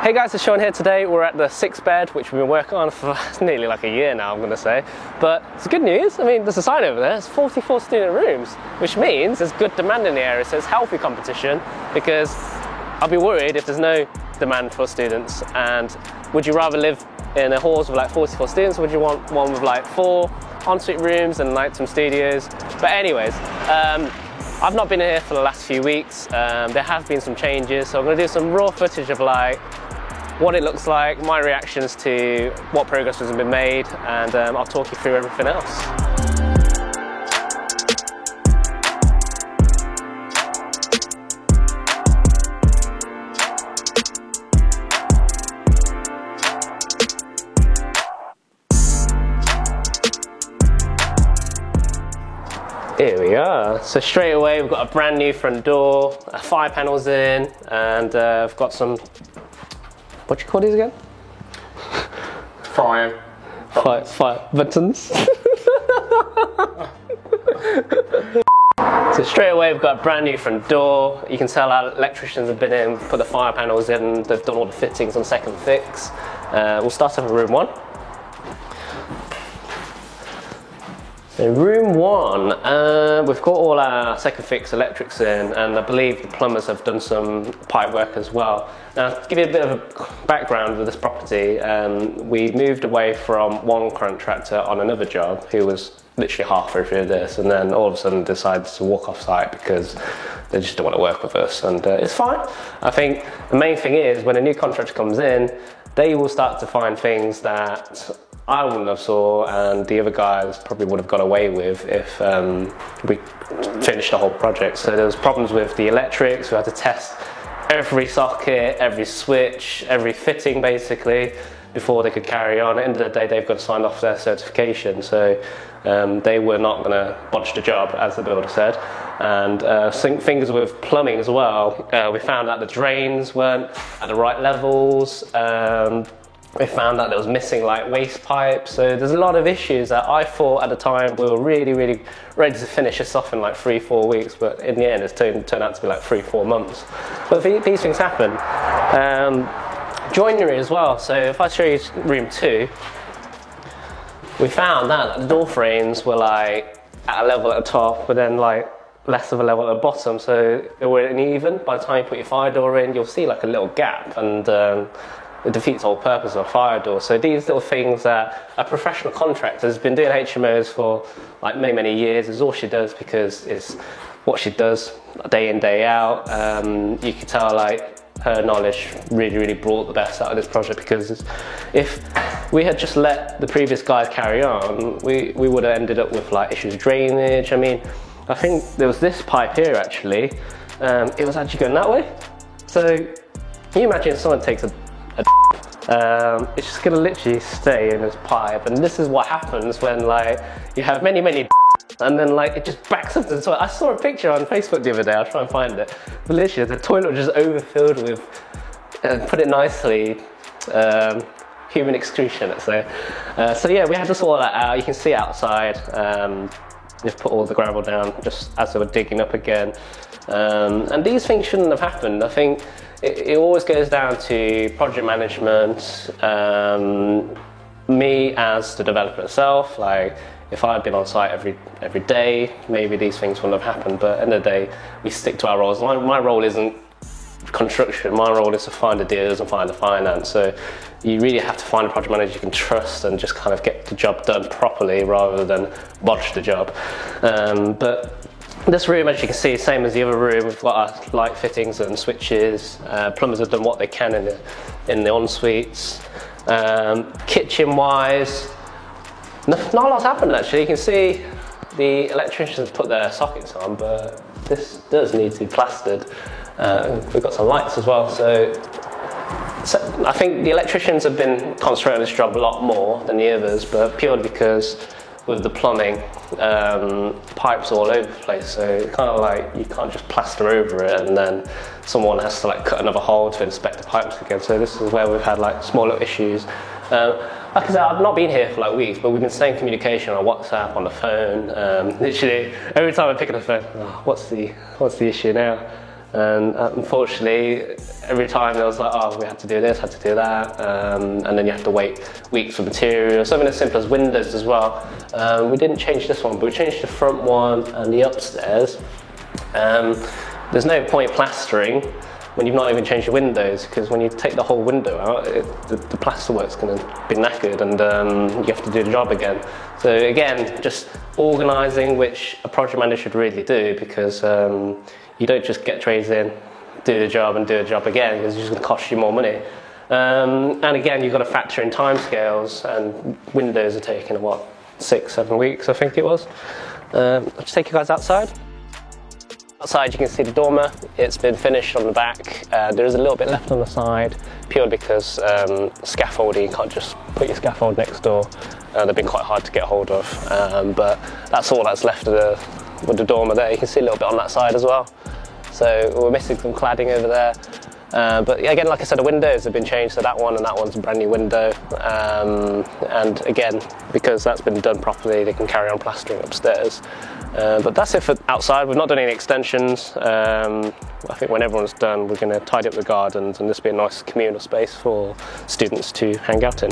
Hey guys, it's Sean here. Today we're at the 6th bed, which we've been working on for nearly like a year now, I'm going to say. But it's good news. I mean, there's a sign over there. It's 44 student rooms, which means there's good demand in the area, so it's healthy competition, because I'll be worried if there's no demand for students. And would you rather live in a halls with like 44 students, or would you want one with like 4 ensuite rooms and like some studios? But anyways, I've not been here for the last few weeks. There have been some changes, so I'm going to do some raw footage of like what it looks like, my reactions to what progress has been made, and I'll talk you through everything else. Here we are. So straight away we've got a brand new front door, 5 panels in, and I've got some, what do you call these again? Five buttons. So straight away we've got a brand new front door. You can tell our electricians have been in, put the 5 panels in, they've done all the fittings on second fix. We'll start off with room 1. In room 1, we've got all our second fix electrics in, and I believe the plumbers have done some pipe work as well. Now, to give you a bit of a background with this property, we moved away from one contractor on another job who was literally halfway through this, and then all of a sudden decided to walk off site because they just don't want to work with us, and it's fine. I think the main thing is when a new contractor comes in, they will start to find things that I wouldn't have saw, and the other guys probably would have got away with if we finished the whole project. So there was problems with the electrics. We had to test every socket, every switch, every fitting basically before they could carry on. At the end of the day, they've got to sign off their certification, so they were not going to botch the job, as the builder said. And things with plumbing as well. We found out the drains weren't at the right levels. We found out there was missing like waste pipes, so there's a lot of issues that I thought at the time we were really ready to finish this off in like 3-4 weeks, but in the end it's turned out to be like 3-4 months. But these things happen. Joinery as well, so if I show you room 2, we found that the door frames were like at a level at the top, but then like less of a level at the bottom, so they weren't even. By the time you put your fire door in, you'll see like a little gap, and it defeats the whole purpose of a fire door. So these little things that a professional contractor has been doing HMOs for like many years. Is all she does, because it's what she does day in, day out. You can tell like her knowledge really brought the best out of this project, because if we had just let the previous guys carry on, we would have ended up with like issues with drainage. I mean, I think there was this pipe here actually, it was actually going that way. So can you imagine if someone takes it's just gonna literally stay in this pipe, and this is what happens when like you have many and then like it just backs up to the toilet. I saw a picture on Facebook the other day, I'll try and find it, but literally the toilet was just overfilled with, put it nicely, human excretion, let's say. So yeah, we had to sort that out. You can see outside, they've put all the gravel down just as they were digging up again, and these things shouldn't have happened. I think it always goes down to project management, me as the developer itself. Like if I had been on site every day, maybe these things wouldn't have happened, but at the end of the day, we stick to our roles. My role isn't construction, my role is to find the deals and find the finance, so you really have to find a project manager you can trust and just kind of get the job done properly rather than botch the job. But this room, as you can see, same as the other room. We've got our light fittings and switches. Plumbers have done what they can in the en-suites. Kitchen-wise, not a lot's happened actually. You can see the electricians put their sockets on, but this does need to be plastered. We've got some lights as well, so I think the electricians have been concentrating on this job a lot more than the others, but purely because with the plumbing, pipes all over the place, so kind of like you can't just plaster over it and then someone has to like cut another hole to inspect the pipes again. So this is where we've had like smaller issues. Like I said, I've not been here for like weeks, but we've been staying in communication on WhatsApp, on the phone. Literally every time I pick up the phone, oh, what's the issue now? And unfortunately, every time there was like, oh, we had to do this, had to do that, and then you have to wait weeks for material. Something as simple as windows as well. We didn't change this one, but we changed the front one and the upstairs. There's no point plastering when you've not even changed your windows, because when you take the whole window out, the plasterwork's going to be knackered, and you have to do the job again. So again, just organising, which a project manager should really do, because you don't just get trades in, do the job and do the job again, because it's just going to cost you more money. And again, you've got to factor in timescales, and windows are taking, 6-7 weeks, I think it was. I'll just take you guys outside. Outside you can see the dormer. It's been finished on the back. There is a little bit left on the side, purely because scaffolding, you can't just put your scaffold next door. They've been quite hard to get hold of, but that's all that's left of with the dormer there. You can see a little bit on that side as well. So we're missing some cladding over there. But again, like I said, the windows have been changed, so that one and that one's a brand new window. And again, because that's been done properly, they can carry on plastering upstairs. But that's it for outside. We've not done any extensions. I think when everyone's done, we're going to tidy up the gardens, and this will be a nice communal space for students to hang out in.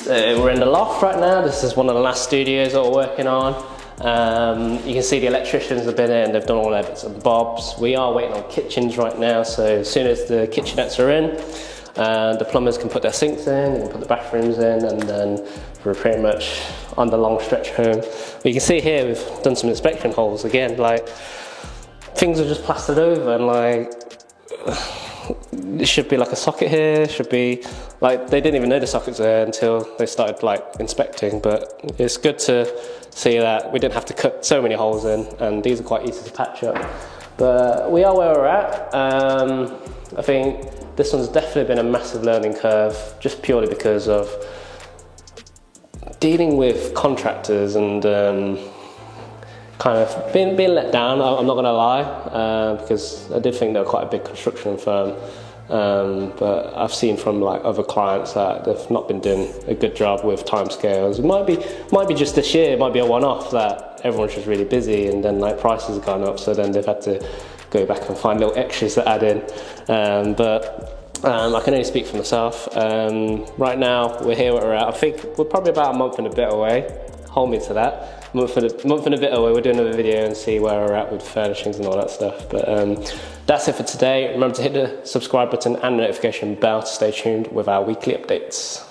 We're in the loft right now. This is one of the last studios that we're working on. You can see the electricians have been in, they've done all their bits and bobs. We are waiting on kitchens right now, so as soon as the kitchenettes are in, the plumbers can put their sinks in, they can put the bathrooms in, and then we're pretty much on the long stretch home. But you can see here we've done some inspection holes again, like things are just plastered over, and like it should be like a socket here, should be like, they didn't even know the socket's there until they started like inspecting. But it's good to see that we didn't have to cut so many holes in, and these are quite easy to patch up. But we are where we're at. I think this one's definitely been a massive learning curve, just purely because of dealing with contractors and kind of being let down, I'm not going to lie, because I did think they were quite a big construction firm, but I've seen from like other clients that they've not been doing a good job with timescales. It might be just this year, it might be a one-off that everyone's just really busy, and then like prices have gone up, so then they've had to go back and find little extras to add in. I can only speak for myself. Right now, we're here where we're at. I think we're probably about a month and a bit away. Hold me to that. Month and a bit away. We'll do another video and see where we're at with furnishings and all that stuff. But that's it for today. Remember to hit the subscribe button and notification bell to stay tuned with our weekly updates.